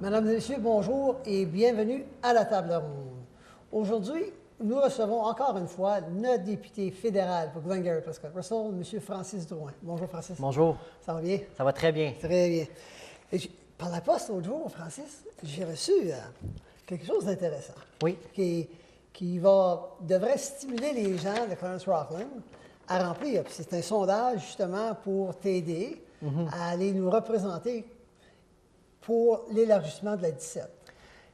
Mesdames et messieurs, bonjour et bienvenue à la table ronde. Aujourd'hui, nous recevons encore une fois notre député fédéral pour Glengarry Prescott Russell, M. Francis Drouin. Bonjour Francis. Bonjour. Ça va bien? Ça va très bien. Très bien. Par la poste l'autre jour, Francis, j'ai reçu quelque chose d'intéressant. Oui. Qui devrait stimuler les gens de Clarence Rockland à remplir. Puis c'est un sondage justement pour t'aider à aller nous représenter pour l'élargissement de la 17.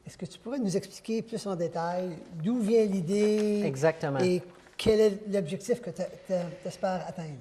Est-ce que tu pourrais nous expliquer plus en détail d'où vient l'idée? Exactement. Et quel est l'objectif que tu espères atteindre?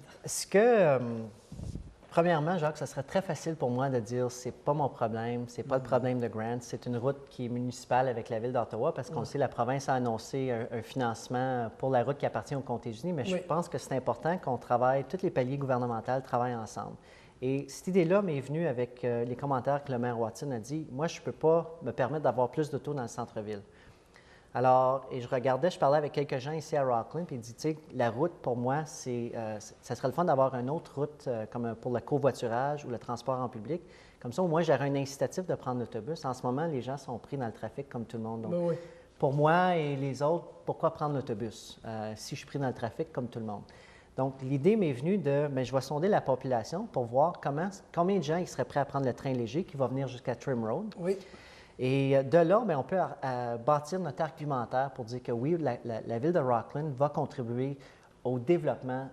Premièrement, Jacques, ce serait très facile pour moi de dire c'est pas mon problème, c'est pas le problème de Grant, c'est une route qui est municipale avec la Ville d'Ottawa parce qu'on sait la province a annoncé un financement pour la route qui appartient au Comté-Unis, mais je pense que c'est important qu'on travaille, tous les paliers gouvernementaux travaillent ensemble. Et cette idée-là m'est venue avec les commentaires que le maire Watson a dit. Moi, je ne peux pas me permettre d'avoir plus d'autos dans le centre-ville. Alors, et je parlais avec quelques gens ici à Rockland, puis il dit, tu sais, la route, pour moi, ça serait le fun d'avoir une autre route comme pour le covoiturage ou le transport en public. Comme ça, au moins, j'aurais un incitatif de prendre l'autobus. En ce moment, les gens sont pris dans le trafic comme tout le monde. Donc, pour moi et les autres, pourquoi prendre l'autobus si je suis pris dans le trafic comme tout le monde? Donc, l'idée m'est venue mais je vais sonder la population pour voir combien de gens ils seraient prêts à prendre le train léger qui va venir jusqu'à Trim Road. Oui. Et de là, bien, on peut bâtir notre argumentaire pour dire que oui, la Ville de Rockland va contribuer au développement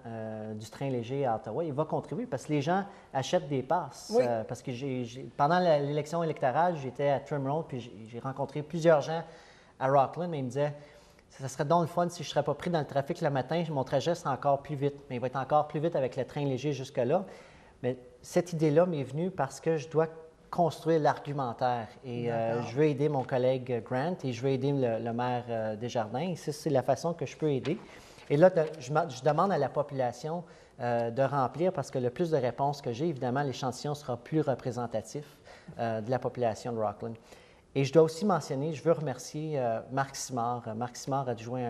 du train léger à Ottawa. Il va contribuer parce que les gens achètent des passes. Oui. Parce que pendant l'élection électorale, j'étais à Trim Road puis j'ai rencontré plusieurs gens à Rockland, mais ils me disaient ça serait donc le fun si je ne serais pas pris dans le trafic le matin, mon trajet serait encore plus vite. Mais il va être encore plus vite avec le train léger jusque-là. Mais cette idée-là m'est venue parce que je dois construire l'argumentaire. Et je veux aider mon collègue Grant et je veux aider le maire Desjardins. Et c'est la façon que je peux aider. Et là, je demande à la population de remplir parce que le plus de réponses que j'ai, évidemment, l'échantillon sera plus représentatif de la population de Rockland. Et je dois aussi mentionner, je veux remercier Marc Simard. Marc Simard a joué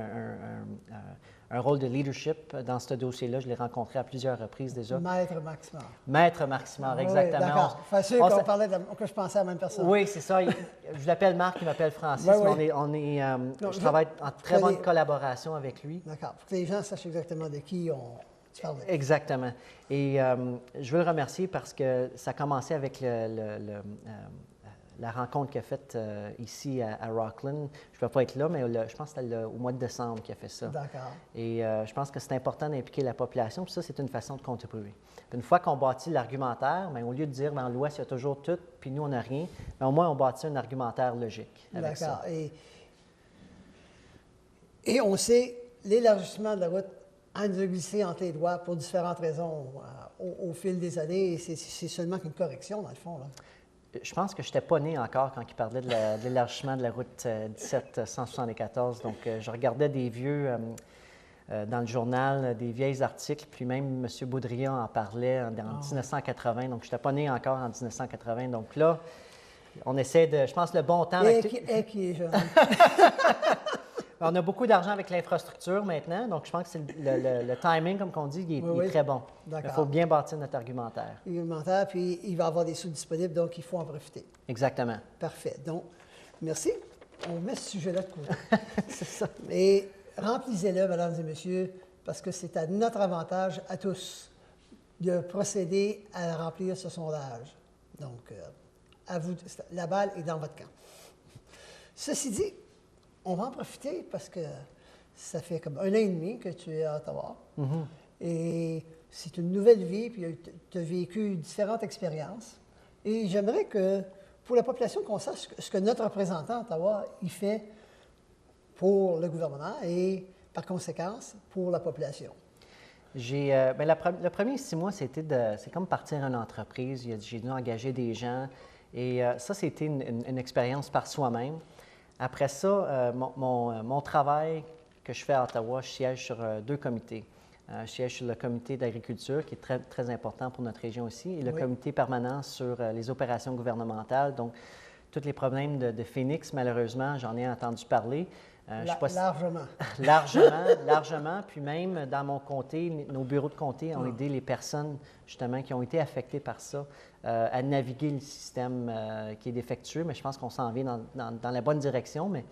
un rôle de leadership dans ce dossier-là. Je l'ai rencontré à plusieurs reprises déjà. Maître Marc Simard. Maître Marc Simard, exactement. Oui, d'accord. Facile que je pensais à la même personne. Oui, c'est ça. Je l'appelle Marc, il m'appelle Francis. Mais je travaille en très bonne collaboration avec lui. D'accord. Pour que les gens sachent exactement de qui tu parles. Exactement. Et je veux le remercier parce que ça a commencé avec la rencontre qu'il a faite ici à Rockland. Je ne vais pas être là, mais je pense que c'était au mois de décembre qu'il a fait ça. D'accord. Et je pense que c'est important d'impliquer la population, puis ça, c'est une façon de contribuer. Puis une fois qu'on bâtit l'argumentaire, bien, au lieu de dire dans l'Ouest, il y a toujours tout, puis nous, on n'a rien, bien, au moins, on bâtit un argumentaire logique avec ça. D'accord. Et on sait, l'élargissement de la route a nous a glissé entre les doigts pour différentes raisons au fil des années. Et c'est seulement qu'une correction, dans le fond, là. Je pense que je n'étais pas né encore quand il parlait de l'élargissement de la route 1774. Donc, je regardais des vieux, dans le journal, des vieilles articles, puis même M. Boudria en parlait en 1980. Donc, je n'étais pas né encore en 1980. Donc là, on essaie de, je pense, le bon temps... qui est jeune. On a beaucoup d'argent avec l'infrastructure maintenant, donc je pense que le timing, comme on dit, il est très bon. Il faut bien bâtir notre argumentaire. Argumentaire, puis il va y avoir des sous disponibles, donc il faut en profiter. Exactement. Parfait. Donc, merci. On met ce sujet-là de côté. C'est ça. Et remplissez-le, mesdames et messieurs, parce que c'est à notre avantage, à tous, de procéder à remplir ce sondage. Donc, à vous, la balle est dans votre camp. Ceci dit, on va en profiter parce que ça fait comme 1 an et demi que tu es à Ottawa. Et c'est une nouvelle vie, puis tu as vécu différentes expériences. Et j'aimerais que, pour la population, qu'on sache ce que notre représentant à Ottawa il fait pour le gouvernement et, par conséquence, pour la population. Le premier 6 mois, c'est comme partir une entreprise. J'ai dû engager des gens. Et ça, c'était une expérience par soi-même. Après ça, mon travail que je fais à Ottawa, je siège sur 2 comités. Je siège sur le comité d'agriculture, qui est très, très important pour notre région aussi, et le comité permanent sur les opérations gouvernementales. Donc, tous les problèmes de Phoenix, malheureusement, j'en ai entendu parler. Je sais pas Largement. largement. Puis même dans mon comté, nos bureaux de comté ont aidé les personnes justement qui ont été affectées par ça à naviguer le système qui est défectueux. Mais je pense qu'on s'en vient dans la bonne direction. Mais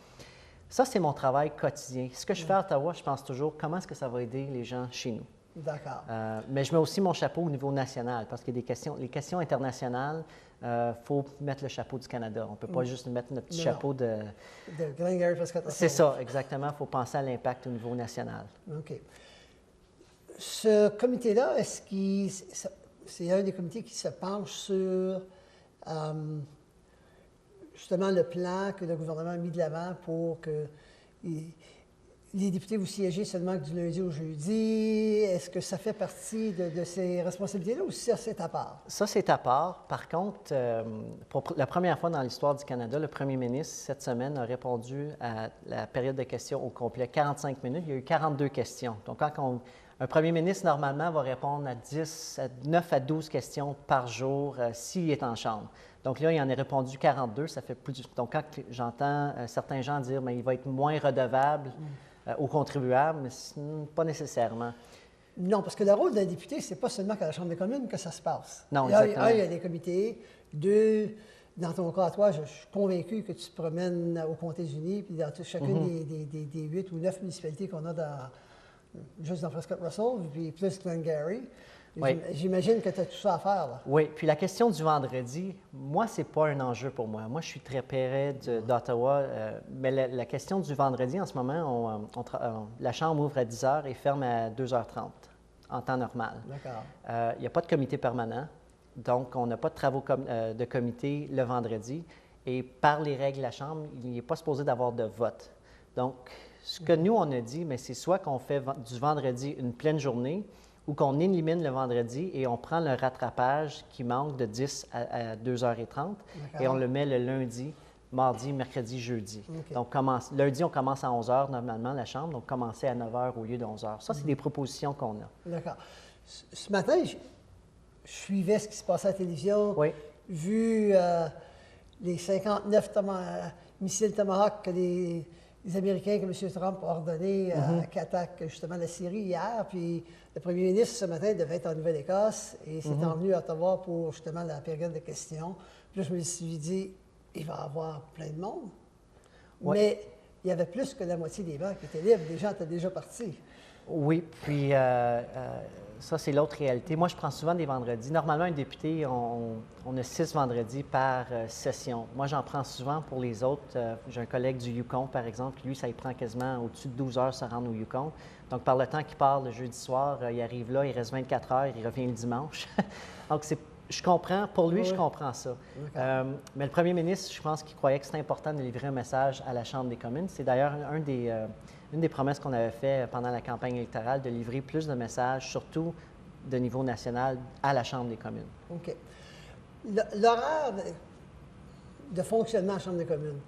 ça, c'est mon travail quotidien. Ce que je fais à Ottawa, je pense toujours comment est-ce que ça va aider les gens chez nous. D'accord. Mais je mets aussi mon chapeau au niveau national parce qu'il y a les questions internationales, faut mettre le chapeau du Canada. On ne peut pas juste mettre notre petit chapeau de... De Glengarry Prescott Russell. C'est ça, exactement. Il faut penser à l'impact au niveau national. OK. Ce comité-là, est-ce qu'il... C'est un des comités qui se penche sur justement le plan que le gouvernement a mis de l'avant pour que les députés vous siégez seulement du lundi au jeudi. Est-ce que ça fait partie de ces responsabilités-là ou ça, c'est à part? Ça, c'est à part. Par contre, pour la première fois dans l'histoire du Canada, le premier ministre, cette semaine, a répondu à la période de questions au complet, 45 minutes. Il y a eu 42 questions. Donc, un premier ministre, normalement, va répondre à 9 à 12 questions par jour s'il est en chambre. Donc là, il en a répondu 42, ça fait plus... Donc, quand j'entends certains gens dire « il va être moins redevable », aux contribuables, mais pas nécessairement. Non, parce que le rôle d'un député, c'est pas seulement qu'à la Chambre des communes que ça se passe. Non, exactement. Il y a des comités. Deux, dans ton cas à toi, je suis convaincu que tu te promènes aux Comtés-Unis, puis dans chacune des 8 ou 9 municipalités qu'on a juste dans Prescott Russell, puis plus Glengarry. Oui. J'imagine que tu as tout ça à faire, là. Oui, puis la question du vendredi, moi, c'est pas un enjeu pour moi. Moi, je suis très près d'Ottawa, mais la question du vendredi, en ce moment, la Chambre ouvre à 10 h et ferme à 2h30 en temps normal. D'accord. Il n'y a pas de comité permanent, donc on n'a pas de travaux de comité le vendredi. Et par les règles de la Chambre, il n'est pas supposé d'avoir de vote. Donc, ce que nous, on a dit, mais c'est soit qu'on fait du vendredi une pleine journée, ou qu'on élimine le vendredi et on prend le rattrapage qui manque de 10 à 2h30 et on le met le lundi, mardi, mercredi, jeudi. Okay. Donc, lundi, on commence à 11h normalement, la Chambre, donc commencer à 9h au lieu de 11h. Ça, c'est des propositions qu'on a. D'accord. Ce matin, je suivais ce qui se passait à la télévision, vu les 59 missiles Tomahawk que les Américains, que M. Trump a ordonné qui attaquent justement la Syrie hier. Puis le premier ministre, ce matin, devait être en Nouvelle-Écosse et s'est envenu à Ottawa pour justement la période de questions. Puis là, je me suis dit, il va y avoir plein de monde. Oui. Mais il y avait plus que la moitié des bancs qui étaient libres. Les gens étaient déjà partis. Oui, puis ça, c'est l'autre réalité. Moi, je prends souvent des vendredis. Normalement, un député, on a 6 vendredis par session. Moi, j'en prends souvent pour les autres. J'ai un collègue du Yukon, par exemple, lui, ça lui prend quasiment au-dessus de 12 heures se rendre au Yukon. Donc, par le temps qu'il part le jeudi soir, il arrive là, il reste 24 heures, il revient le dimanche. Donc, je comprends. Pour lui, je comprends ça. Mais le premier ministre, je pense qu'il croyait que c'était important de livrer un message à la Chambre des communes. C'est d'ailleurs une des promesses qu'on avait fait pendant la campagne électorale, de livrer plus de messages, surtout de niveau national, à la Chambre des communes. OK. L'horaire de fonctionnement à la Chambre des communes,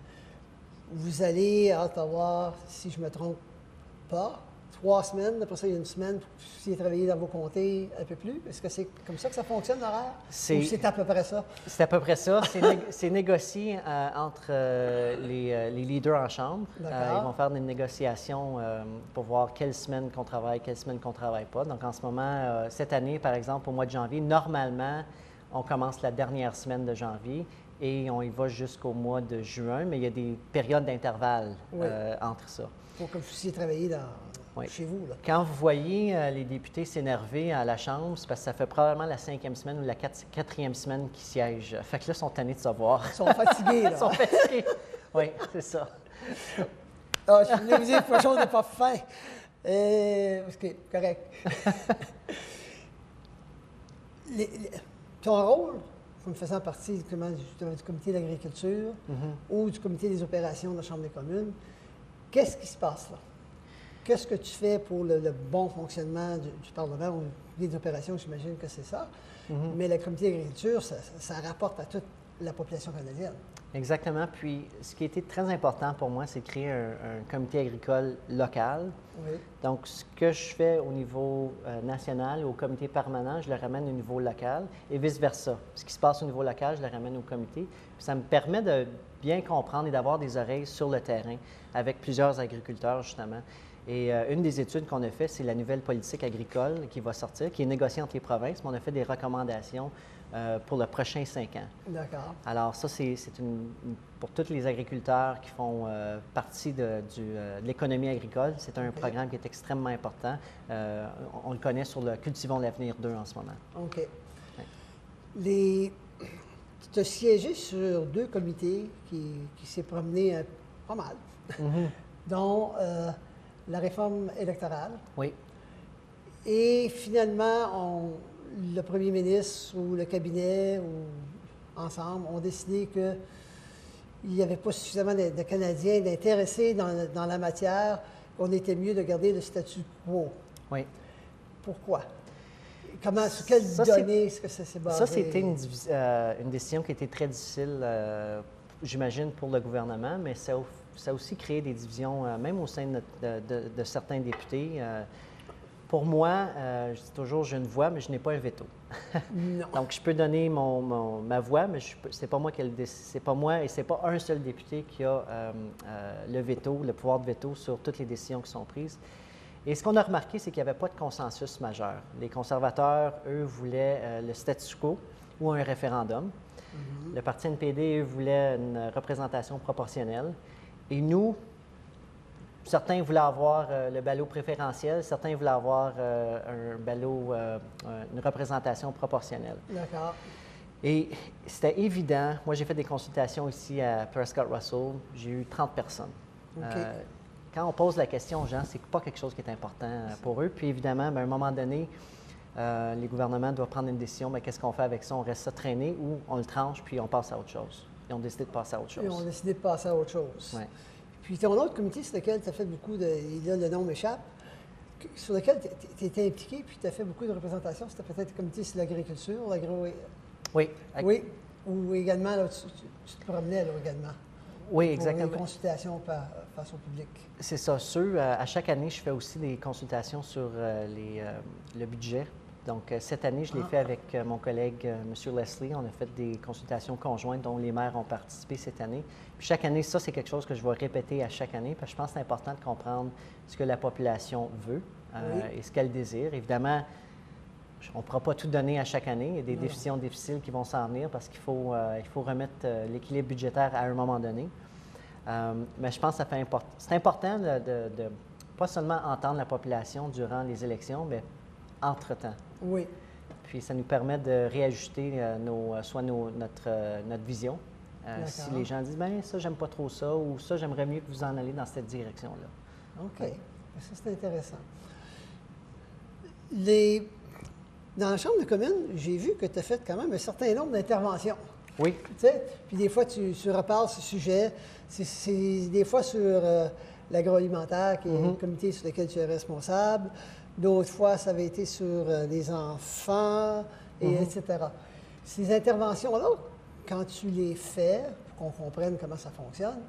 vous allez à Ottawa, si je ne me trompe pas, 3 semaines, après ça, il y a une semaine pour que vous travailler dans vos comtés un peu plus. Est-ce que c'est comme ça que ça fonctionne, l'horaire? Ou c'est à peu près ça? C'est à peu près ça. C'est négocié entre les leaders en chambre. Ils vont faire des négociations pour voir quelle semaine qu'on travaille, quelle semaine qu'on ne travaille pas. Donc, en ce moment, cette année, par exemple, au mois de janvier, normalement, on commence la dernière semaine de janvier et on y va jusqu'au mois de juin, mais il y a des périodes d'intervalle entre ça. Pour que vous puissiez travailler chez vous. Là. Quand vous voyez les députés s'énerver à la Chambre, c'est parce que ça fait probablement la 5e semaine ou la 4e semaine qu'ils siègent. Fait que là, ils sont tannés de se voir. Ils sont fatigués, là. Ils sont fatigués. Oui, c'est ça. Ah, je voulais vous dire que chose n'est pas fin. OK, correct. Ton rôle, comme faisant partie du comité de l'agriculture ou du comité des opérations de la Chambre des communes, qu'est-ce qui se passe là? Qu'est-ce que tu fais pour le bon fonctionnement du Parlement ou des opérations? J'imagine que c'est ça. Mais le comité d'agriculture, ça rapporte à la population canadienne. Exactement. Puis, ce qui a été très important pour moi, c'est de créer un comité agricole local. Oui. Donc, ce que je fais au niveau national, au comité permanent, je le ramène au niveau local et vice-versa. Ce qui se passe au niveau local, je le ramène au comité. Puis ça me permet de bien comprendre et d'avoir des oreilles sur le terrain avec plusieurs agriculteurs, justement. Et une des études qu'on a fait, c'est la nouvelle politique agricole qui va sortir, qui est négociée entre les provinces, mais on a fait des recommandations pour le prochain 5 ans. D'accord. Alors ça, c'est pour tous les agriculteurs qui font partie de l'économie agricole, c'est un programme qui est extrêmement important. On le connaît sur le Cultivons l'avenir 2 en ce moment. OK. Tu as siégé sur 2 comités qui s'est promené pas mal, dont la réforme électorale. Oui. Et finalement, le premier ministre ou le cabinet ou ensemble ont décidé qu'il n'y avait pas suffisamment de Canadiens d'intéressés dans la matière, qu'on était mieux de garder le statu quo. Oui. Pourquoi? Sur quelles données est-ce que ça s'est basé? Ça, c'était une décision qui était très difficile, j'imagine, pour le gouvernement, mais ça a aussi créé des divisions, même au sein de certains députés. Pour moi, je dis toujours, j'ai une voix, mais je n'ai pas un veto. Non. Donc, je peux donner ma voix, mais c'est pas moi qui c'est pas moi et c'est pas un seul député qui a le veto, le pouvoir de veto sur toutes les décisions qui sont prises. Et ce qu'on a remarqué, c'est qu'il n'y avait pas de consensus majeur. Les conservateurs, eux, voulaient le statu quo ou un référendum. Le parti NPD, eux, voulait une représentation proportionnelle. Et nous, certains voulaient avoir le ballot préférentiel, certains voulaient avoir un ballot, une représentation proportionnelle. D'accord. Et c'était évident. Moi, j'ai fait des consultations ici à Prescott Russell. J'ai eu 30 personnes. OK. Quand on pose la question aux gens, c'est pas quelque chose qui est important pour eux. Puis évidemment, à un moment donné, les gouvernements doivent prendre une décision. Bien, qu'est-ce qu'on fait avec ça? On reste ça traîner ou on le tranche puis on passe à autre chose? Ils ont décidé de passer à autre chose. Ils ont décidé de passer à autre chose. Ouais. Puis ton autre comité sur lequel tu as fait beaucoup de... Là, le nom m'échappe. Sur lequel tu étais impliqué puis tu as fait beaucoup de représentations. C'était peut-être le comité sur l'agriculture, Oui. Oui. Ou également, là, tu te promenais là, également. Oui, exactement. Pour les consultations face au public. C'est ça. À chaque année, je fais aussi des consultations sur le budget. Donc, cette année, je l'ai fait avec mon collègue, M. Leslie. On a fait des consultations conjointes dont les maires ont participé cette année. Puis chaque année, ça, c'est quelque chose que je vais répéter à chaque année parce que je pense que c'est important de comprendre ce que la population veut et ce qu'elle désire. Évidemment, on ne pourra pas tout donner à chaque année. Il y a des décisions difficiles qui vont s'en venir parce qu'il faut remettre l'équilibre budgétaire à un moment donné. Mais je pense que c'est important de pas seulement entendre la population durant les élections, mais entre-temps. Oui. Puis ça nous permet de réajuster notre vision. Si les gens disent, bien, ça, j'aime pas trop ça, ou ça, j'aimerais mieux que vous en alliez dans cette direction-là. OK. Ouais. Ça, c'est intéressant. Dans la Chambre de communes, j'ai vu que tu as fait quand même un certain nombre d'interventions. Oui. Tu sais, puis des fois, tu reparles ce sujet. C'est des fois sur l'agroalimentaire, qui est le comité sur lequel tu es responsable. D'autres fois, ça avait été sur les enfants, etc. Ces interventions-là, quand tu les fais, pour qu'on comprenne comment ça fonctionne,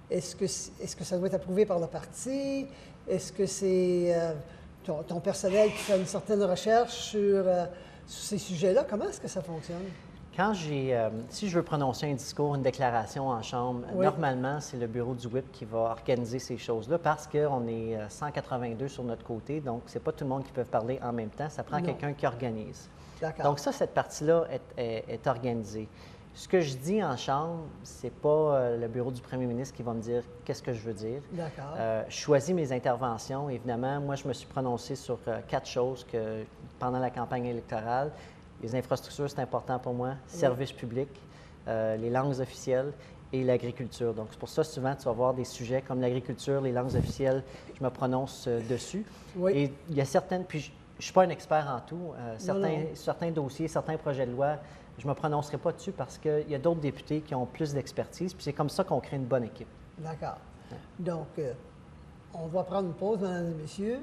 est-ce que ça doit être approuvé par le parti? Est-ce que c'est ton personnel qui fait une certaine recherche sur ces sujets-là? Comment est-ce que ça fonctionne? Si je veux prononcer un discours, une déclaration en Chambre, normalement, c'est le bureau du WHIP qui va organiser ces choses-là parce qu'on est 182 sur notre côté, donc c'est pas tout le monde qui peut parler en même temps. Ça prend quelqu'un qui organise. D'accord. Donc ça, cette partie-là est organisée. Ce que je dis en Chambre, c'est pas le bureau du premier ministre qui va me dire qu'est-ce que je veux dire. D'accord. Je choisis mes interventions. Évidemment, moi, je me suis prononcé sur 4 choses pendant la campagne électorale. Les infrastructures, c'est important pour moi. Services publics, les langues officielles et l'agriculture. Donc, c'est pour ça, souvent, tu vas voir des sujets comme l'agriculture, les langues officielles, je me prononce dessus. Oui. Et il y a certaines, puis je ne suis pas un expert en tout, certains dossiers, certains projets de loi, je ne me prononcerai pas dessus parce qu'il y a d'autres députés qui ont plus d'expertise, puis c'est comme ça qu'on crée une bonne équipe. D'accord. Donc, on va prendre une pause, mesdames et messieurs,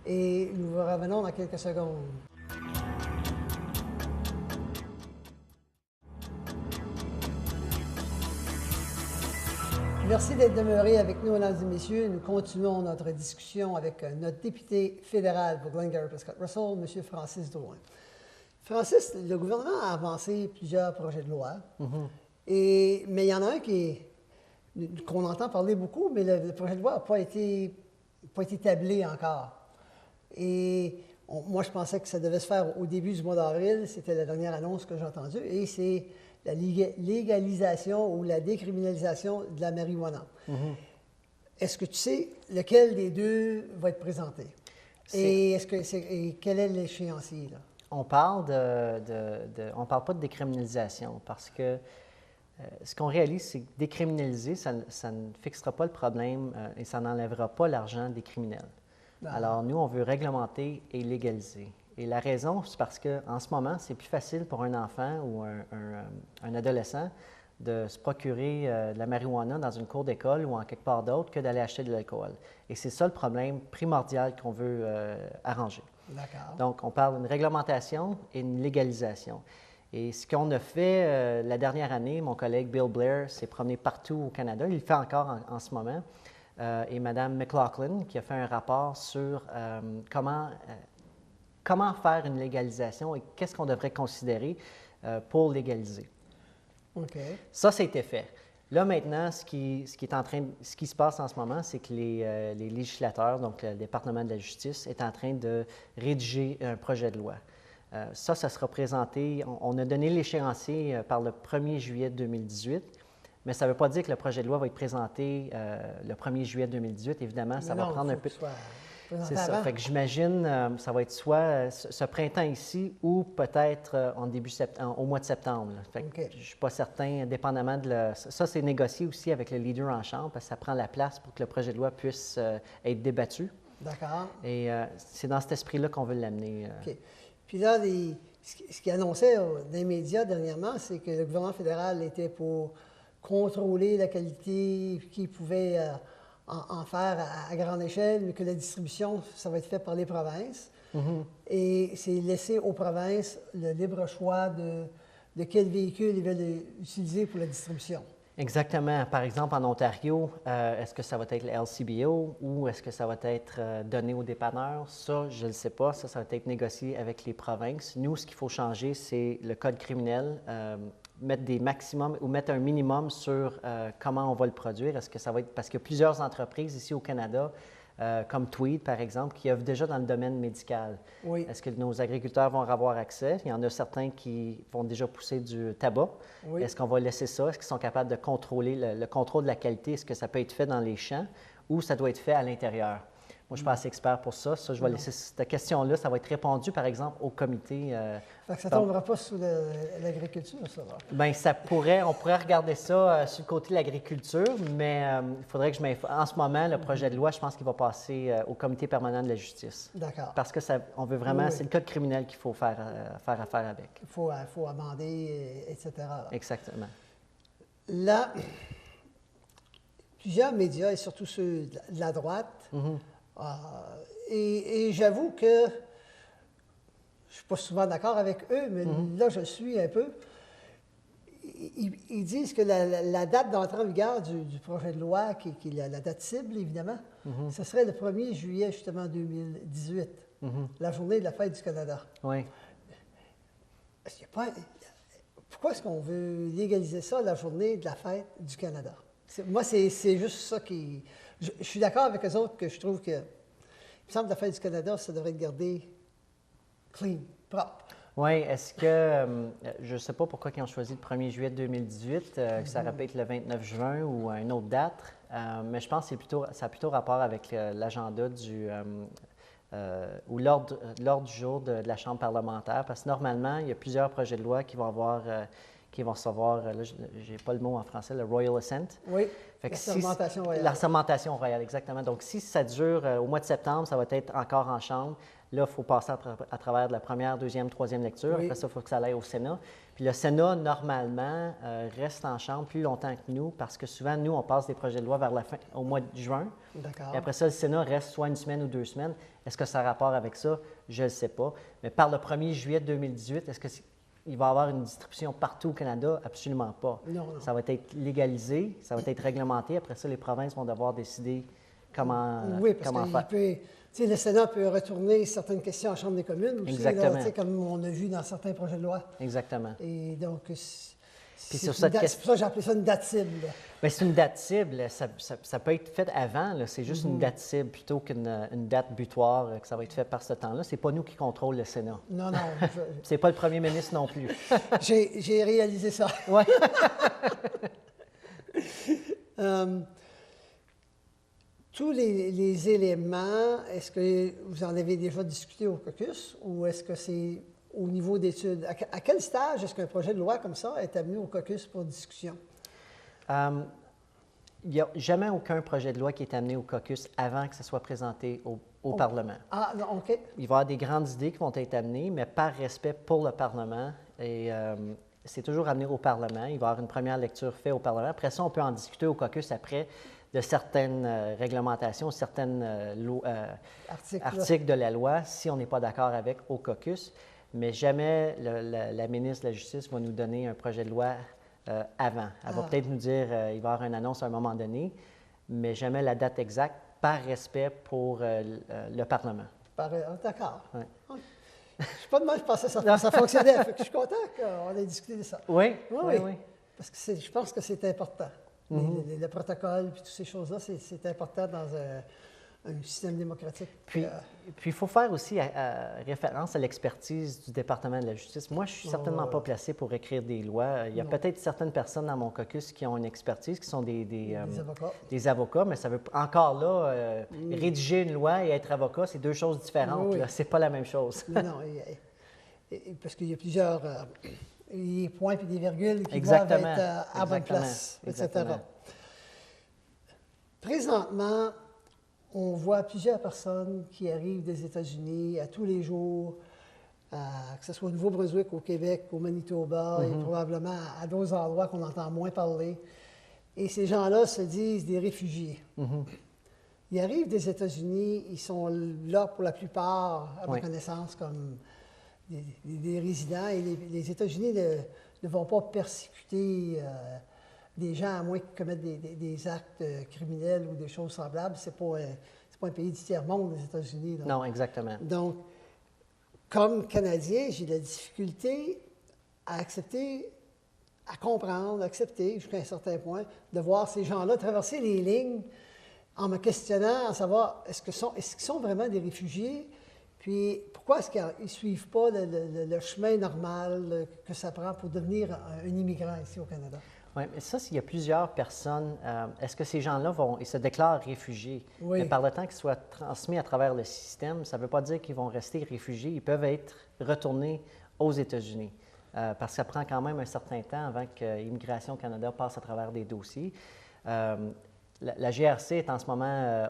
et nous revenons dans quelques secondes. Merci d'être demeurés avec nous, mesdames et messieurs. Nous continuons notre discussion avec notre député fédéral pour Glengarry-Prescott-Russell, M. Francis Drouin. Francis, le gouvernement a avancé plusieurs projets de loi, mais il y en a un qu'on entend parler beaucoup, mais le projet de loi n'a pas été tablé encore. Et moi, je pensais que ça devait se faire au début du mois d'avril. C'était la dernière annonce que j'ai entendue. Et c'est la légalisation ou la décriminalisation de la marijuana. Est-ce que tu sais lequel des deux va être présenté? Et quel est l'échéancier, là? On parle on parle pas de décriminalisation parce que ce qu'on réalise, c'est que décriminaliser, ça ne fixera pas le problème et ça n'enlèvera pas l'argent des criminels. Alors, nous, on veut réglementer et légaliser. Et la raison, c'est parce qu'en ce moment, c'est plus facile pour un enfant ou un adolescent de se procurer de la marijuana dans une cour d'école ou en quelque part d'autre que d'aller acheter de l'alcool. Et c'est ça le problème primordial qu'on veut arranger. D'accord. Donc, on parle d'une réglementation et une légalisation. Et ce qu'on a fait la dernière année, mon collègue Bill Blair s'est promené partout au Canada, il le fait encore en ce moment, et Mme McLaughlin qui a fait un rapport sur comment faire une légalisation et qu'est-ce qu'on devrait considérer pour légaliser. OK. Ça a été fait. Là, maintenant, ce qui se passe en ce moment, c'est que les législateurs, donc le département de la justice, est en train de rédiger un projet de loi. Ça sera présenté, on a donné l'échéancier par le 1er juillet 2018, mais ça ne veut pas dire que le projet de loi va être présenté le 1er juillet 2018. Évidemment, ça va prendre un peu... C'est ça. Fait que j'imagine ça va être soit ce printemps ici ou peut-être au mois de septembre. Fait que je ne suis pas certain, dépendamment de Ça, c'est négocié aussi avec le leader en chambre parce que ça prend la place pour que le projet de loi puisse être débattu. D'accord. Et c'est dans cet esprit-là qu'on veut l'amener. OK. Puis là, ce qui annonçait dans les médias dernièrement, c'est que le gouvernement fédéral était pour contrôler la qualité, qu'il pouvait en faire à grande échelle, mais que la distribution, ça va être fait par les provinces. Et c'est laisser aux provinces le libre choix de quel véhicule ils veulent utiliser pour la distribution. Exactement. Par exemple, en Ontario, est-ce que ça va être le LCBO ou est-ce que ça va être donné aux dépanneurs? Ça, je ne le sais pas. Ça va être négocié avec les provinces. Nous, ce qu'il faut changer, c'est le code criminel, mettre des maximums ou mettre un minimum sur comment on va le produire. Est-ce que ça va être... Parce qu'il y a plusieurs entreprises ici au Canada, comme Tweed, par exemple, qui œuvrent déjà dans le domaine médical. Oui. Est-ce que nos agriculteurs vont avoir accès? Il y en a certains qui vont déjà pousser du tabac. Oui. Est-ce qu'on va laisser ça? Est-ce qu'ils sont capables de contrôler le contrôle de la qualité? Est-ce que ça peut être fait dans les champs ou ça doit être fait à l'intérieur? Moi, je ne suis pas assez expert pour ça. Ça, je vais laisser cette question-là. Ça va être répondu, par exemple, au comité. Fait que ça ne tombera pas sous l'agriculture, ça va? Bien, on pourrait regarder ça sur le côté de l'agriculture, mais il faudrait que je m'informe. En ce moment, le projet de loi, je pense qu'il va passer au comité permanent de la justice. D'accord. Parce que on veut vraiment, c'est le code criminel qu'il faut faire affaire avec. Il faut amender, etc. Exactement. Là, plusieurs médias, et surtout ceux de la droite, et j'avoue que je ne suis pas souvent d'accord avec eux, mais là, je suis un peu. Ils disent que la date d'entrée en vigueur du projet de loi, qui est la date cible, évidemment, ce serait le 1er juillet, justement, 2018, la journée de la fête du Canada. Oui. Pourquoi est-ce qu'on veut légaliser ça, la journée de la fête du Canada? Moi, c'est juste ça qui... Je suis d'accord avec eux autres que je trouve que... Il me semble que la fête du Canada, ça devrait être gardé clean, propre. Oui, est-ce que... je ne sais pas pourquoi ils ont choisi le 1er juillet 2018, que ça aurait pu être le 29 juin ou une autre date, mais je pense que ça a plutôt rapport avec l'agenda ou l'ordre du jour de la Chambre parlementaire, parce que normalement, il y a plusieurs projets de loi qui vont recevoir, là, je n'ai pas le mot en français, le Royal Assent. Oui, fait que l'assermentation royale. L'assermentation royale, exactement. Donc, si ça dure au mois de septembre, ça va être encore en Chambre. Là, il faut passer à travers de la première, deuxième, troisième lecture. Oui. Après ça, il faut que ça aille au Sénat. Puis le Sénat, normalement, reste en Chambre plus longtemps que nous parce que souvent, nous, on passe des projets de loi vers la fin, au mois de juin. D'accord. Et après ça, le Sénat reste soit une semaine ou 2 semaines. Est-ce que ça a rapport avec ça? Je ne le sais pas. Mais par le 1er juillet 2018, est-ce que il va y avoir une distribution partout au Canada? Absolument pas. Non, non. Ça va être légalisé, ça va être réglementé. Après ça, les provinces vont devoir décider comment, Oui, parce comment que faire. le Sénat peut retourner certaines questions à la Chambre des communes aussi, là, Exactement. comme on a vu dans certains projets de loi. Exactement. Et donc, Puis sur c'est cette pour ça que j'ai appelé ça une date cible. bien, c'est une date cible. Ça peut être fait avant. là. C'est juste une date cible plutôt une date butoir que ça va être fait par ce temps-là. C'est pas nous qui contrôlons le Sénat. Non, non, C'est pas le premier ministre non plus. j'ai réalisé ça. Ouais. Tous les éléments, est-ce que vous en avez déjà discuté au caucus ou est-ce que c'est au niveau d'études? À quel stage est-ce qu'un projet de loi comme ça est amené au caucus pour discussion? Il n'y a jamais aucun projet de loi qui est amené au caucus avant que ce soit présenté au Parlement. Ah, non, OK. Il va y avoir des grandes idées qui vont être amenées, mais par respect pour le Parlement. Et c'est toujours amené au Parlement. Il va y avoir une première lecture faite au Parlement. Après ça, on peut en discuter au caucus après de certaines réglementations, certaines articles de la loi, si on n'est pas d'accord avec au caucus. Mais jamais la ministre de la Justice va nous donner un projet de loi avant. Elle va peut-être nous dire il va y avoir une annonce à un moment donné, mais jamais la date exacte par respect pour le Parlement. D'accord. Ouais. Je ne suis pas de mal, je pensais que ça fonctionnait. Fait que je suis content qu'on ait discuté de ça. Oui, Oui, oui, oui. oui. Parce que je pense que c'est important. Le protocole et toutes ces choses-là, c'est important dans un système démocratique. Puis, il faut faire aussi référence à l'expertise du département de la justice. Moi, je ne suis certainement pas placé pour écrire des lois. Il y a peut-être certaines personnes dans mon caucus qui ont une expertise, qui sont des avocats. Des avocats, mais ça veut encore là, rédiger une loi et être avocat, c'est deux choses différentes. Oui. Ce n'est pas la même chose. Non, non, parce qu'il y a plusieurs des points et des virgules qui Exactement. doivent être à bonne place, etc. Exactement. Présentement, on voit plusieurs personnes qui arrivent des États-Unis à tous les jours, que ce soit au Nouveau-Brunswick, au Québec, au Manitoba et probablement à d'autres endroits qu'on entend moins parler. Et ces gens-là se disent des réfugiés. Ils arrivent des États-Unis, ils sont là pour la plupart, à ma connaissance, comme des résidents. Et les États-Unis ne vont pas persécuter des gens à moins qu'ils commettent des actes criminels ou des choses semblables. C'est pas un pays du tiers-monde, les États-Unis. Non, exactement. Donc, comme Canadien, j'ai de la difficulté à accepter, à comprendre, à accepter jusqu'à un certain point, de voir ces gens-là traverser les lignes en me questionnant à savoir est-ce qu'ils sont vraiment des réfugiés, puis pourquoi est-ce qu'ils ne suivent pas le chemin normal que ça prend pour devenir un immigrant ici au Canada? Oui, mais ça, s'il y a plusieurs personnes, est-ce que ces gens-là ils se déclarent réfugiés? Oui. Mais par le temps qu'ils soient transmis à travers le système, ça ne veut pas dire qu'ils vont rester réfugiés. Ils peuvent être retournés aux États-Unis. Parce que ça prend quand même un certain temps avant que Immigration Canada passe à travers des dossiers. La GRC est en ce moment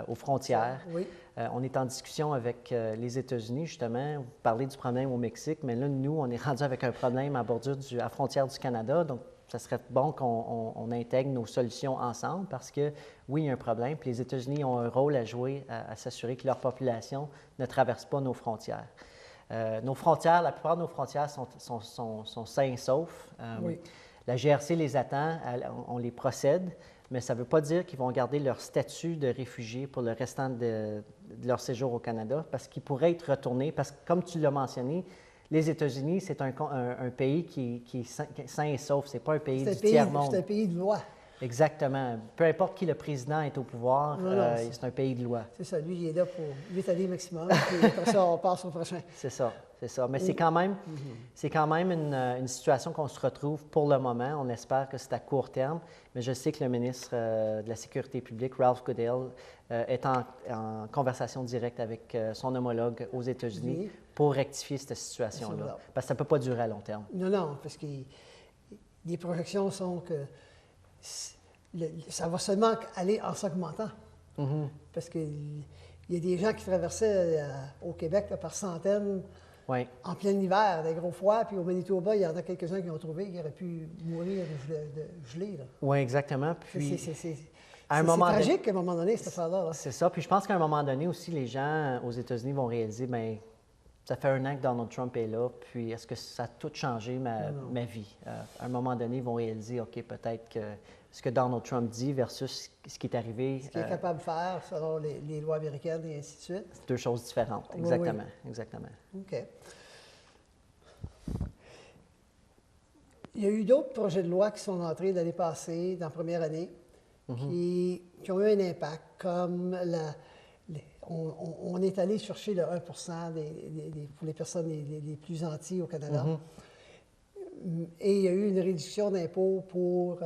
aux frontières. Oui. On est en discussion avec les États-Unis, justement. Vous parlez du problème au Mexique, mais là, nous, on est rendu avec un problème à bordure à la frontière du Canada. Donc, ça serait bon qu'on intègre nos solutions ensemble parce que, oui, il y a un problème. Puis les États-Unis ont un rôle à jouer à s'assurer que leur population ne traverse pas nos frontières. Nos frontières, la plupart de nos frontières sont sains et saufs. Oui. La GRC les attend, on les procède, mais ça ne veut pas dire qu'ils vont garder leur statut de réfugié pour le restant de leur séjour au Canada, parce qu'ils pourraient être retournés, parce que, comme tu l'as mentionné, les États-Unis, c'est un pays qui est sain et sauf. Ce n'est pas un pays du tiers-monde. C'est un pays de loi. Exactement. Peu importe qui le président est au pouvoir, c'est un pays de loi. C'est ça. Lui, il est là pour 8 années maximum. Puis comme ça, on passe au prochain. C'est ça. C'est ça. Mais c'est quand même une situation qu'on se retrouve pour le moment. On espère que c'est à court terme. Mais je sais que le ministre de la Sécurité publique, Ralph Goodale, est en conversation directe avec son homologue aux États-Unis pour rectifier cette situation-là. Parce que ça ne peut pas durer à long terme. Non, non, parce que les projections sont que ça va seulement aller en s'augmentant. Parce qu'il y a des gens qui traversaient au Québec là, par centaines en plein hiver, des gros froids, puis au Manitoba, il y en a quelques-uns qui ont trouvé qu'ils auraient pu mourir de gelée. Oui, exactement. Puis, c'est à un moment tragique à un moment donné, cette affaire-là. C'est ça. Puis je pense qu'à un moment donné aussi, les gens aux États-Unis vont réaliser, bien, ça fait 1 an que Donald Trump est là, puis est-ce que ça a tout changé ma vie? À un moment donné, ils vont réaliser, OK, peut-être que ce que Donald Trump dit versus ce qui est arrivé. Ce qu'il est capable de faire selon les lois américaines et ainsi de suite. C'est deux choses différentes, exactement. Oui. Exactement. OK. Il y a eu d'autres projets de loi qui sont entrés l'année passée, dans la première année, qui ont eu un impact, comme on est allé chercher le 1 pour les personnes les plus nantis au Canada. Et il y a eu une réduction d'impôts pour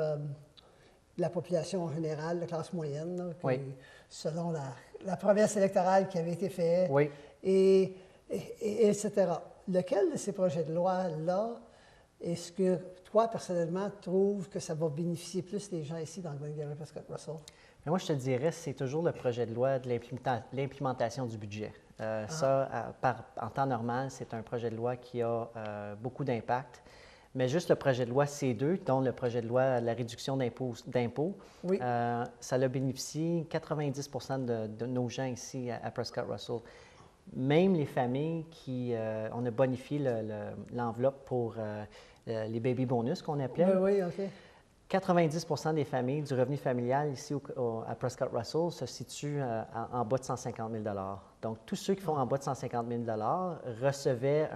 la population en général, la classe moyenne, là, selon la promesse électorale qui avait été faite, et etc. Lequel de ces projets de loi-là est-ce que toi, personnellement, trouves que ça va bénéficier plus les gens ici dans le Glengarry-Prescott-Russell? Mais moi, je te dirais, c'est toujours le projet de loi de l'implémentation du budget. Ça, en temps normal, c'est un projet de loi qui a beaucoup d'impact. Mais juste le projet de loi C2, dont le projet de loi de la réduction d'impôts, ça a bénéficié 90 de nos gens ici à Prescott-Russell. Même les familles on a bonifié l'enveloppe pour les baby bonus qu'on appelait. Oui, OK. 90 des familles du revenu familial ici à Prescott-Russell se situent en bas de 150 000 $. Donc, tous ceux qui font en bas de 150 000 $ recevaient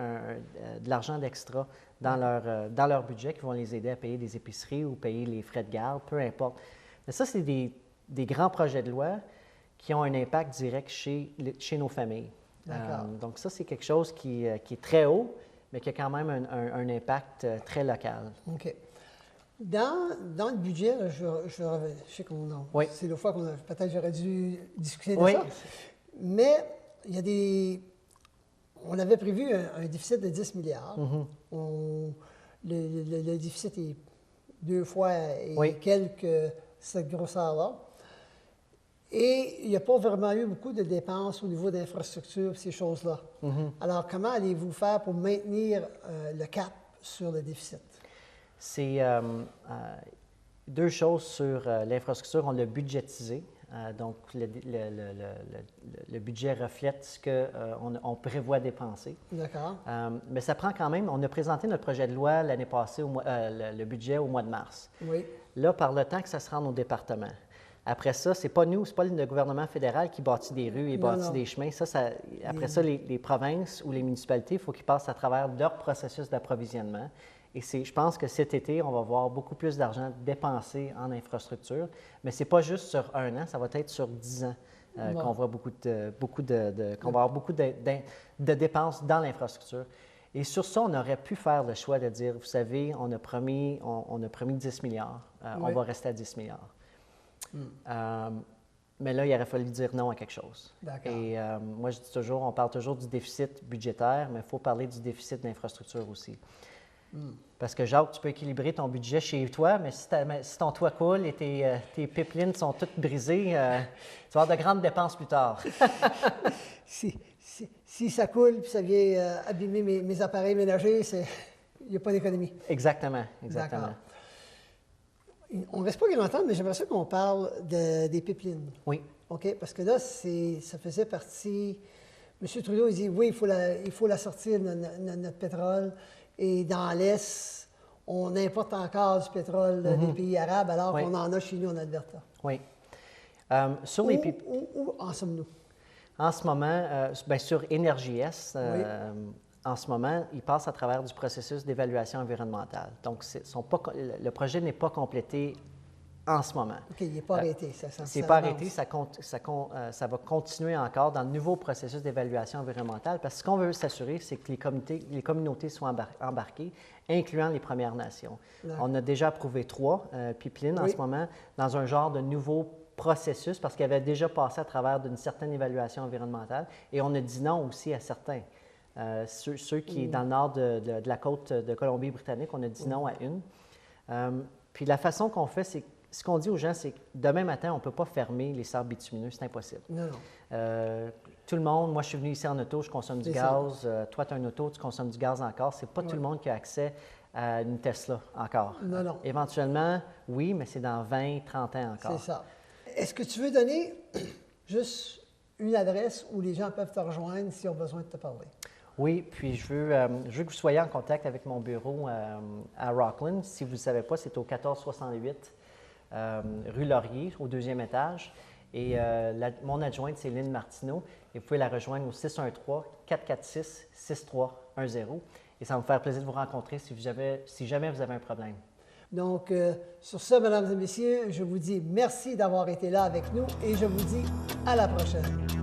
de l'argent d'extra dans leur budget qui vont les aider à payer des épiceries ou payer les frais de garde, peu importe. Mais ça, c'est des grands projets de loi qui ont un impact direct chez nos familles. Donc, ça, c'est quelque chose qui est très haut, mais qui a quand même un impact très local. OK. Dans le budget, là, je sais qu'on a. C'est la fois qu'on a. Peut-être j'aurais dû discuter de ça. Mais il y a on avait prévu un déficit de 10 milliards. Le déficit est 2 fois et quelques cette grosseur-là. Et il n'y a pas vraiment eu beaucoup de dépenses au niveau d'infrastructure, ces choses-là. Alors, comment allez-vous faire pour maintenir le cap sur le déficit? C'est 2 choses sur l'infrastructure. On l'a budgétisé. Donc, le budget reflète ce qu'on prévoit dépenser. D'accord. Mais ça prend quand même. On a présenté notre projet de loi l'année passée, le budget au mois de mars. Oui. Là, par le temps que ça se rende au département. Après ça, ce n'est pas nous, ce n'est pas le gouvernement fédéral qui bâtit des rues et bâtit des chemins. Après ça, les provinces ou les municipalités, il faut qu'ils passent à travers leur processus d'approvisionnement. Et je pense que cet été, on va voir beaucoup plus d'argent dépensé en infrastructure. Mais ce n'est pas juste sur 1 an, ça va être sur 10 ans qu'on va avoir beaucoup de dépenses dans l'infrastructure. Et sur ça, on aurait pu faire le choix de dire, vous savez, on a promis 10 milliards, on va rester à 10 milliards. Mais là, il aurait fallu dire non à quelque chose. Et moi, je dis toujours, on parle toujours du déficit budgétaire, mais il faut parler du déficit d'infrastructure aussi. Parce que, Jacques, tu peux équilibrer ton budget chez toi, mais si ton toit coule et tes pipelines sont toutes brisées, tu vas avoir de grandes dépenses plus tard. Si ça coule et ça vient abîmer mes appareils ménagers, il n'y a pas d'économie. Exactement. On ne reste pas grand temps, mais j'aimerais ça qu'on parle des pipelines. Oui. OK? Parce que là, ça faisait partie. M. Trudeau, il dit oui, il faut la sortir, notre pétrole. Et dans l'Est, on importe encore du pétrole des pays arabes, alors qu'on en a chez nous en Alberta. Oui. Où en sommes-nous? En ce moment, sur Énergie-Est, en ce moment, ils passent à travers du processus d'évaluation environnementale. Donc, le projet n'est pas complété en ce moment. OK, il n'est pas arrêté. C'est pas arrêté, ça va continuer encore dans le nouveau processus d'évaluation environnementale parce que ce qu'on veut s'assurer, c'est que les communautés soient embarquées, incluant les Premières Nations. On a déjà approuvé 3 pipelines en ce moment dans un genre de nouveau processus parce qu'ils avaient déjà passé à travers d'une certaine évaluation environnementale et on a dit non aussi à certains. Ceux qui sont dans le nord de la côte de Colombie-Britannique, on a dit non à une. Puis la façon qu'on fait, c'est ce qu'on dit aux gens, c'est que demain matin, on ne peut pas fermer les sables bitumineux, c'est impossible. Non. Tout le monde, moi je suis venu ici en auto, je consomme du gaz. Toi, tu as une auto, tu consommes du gaz encore. Ce n'est pas tout le monde qui a accès à une Tesla encore. Non. Éventuellement, oui, mais c'est dans 20, 30 ans encore. C'est ça. Est-ce que tu veux donner juste une adresse où les gens peuvent te rejoindre s'ils ont besoin de te parler? Oui, puis je veux que vous soyez en contact avec mon bureau à Rockland. Si vous ne savez pas, c'est au 1468 rue Laurier, au 2e étage. Et mon adjointe, c'est Lynn Martineau. Et vous pouvez la rejoindre au 613-446-6310. Et ça va me faire plaisir de vous rencontrer si jamais vous avez un problème. Donc, sur ce, mesdames et messieurs, je vous dis merci d'avoir été là avec nous et je vous dis à la prochaine.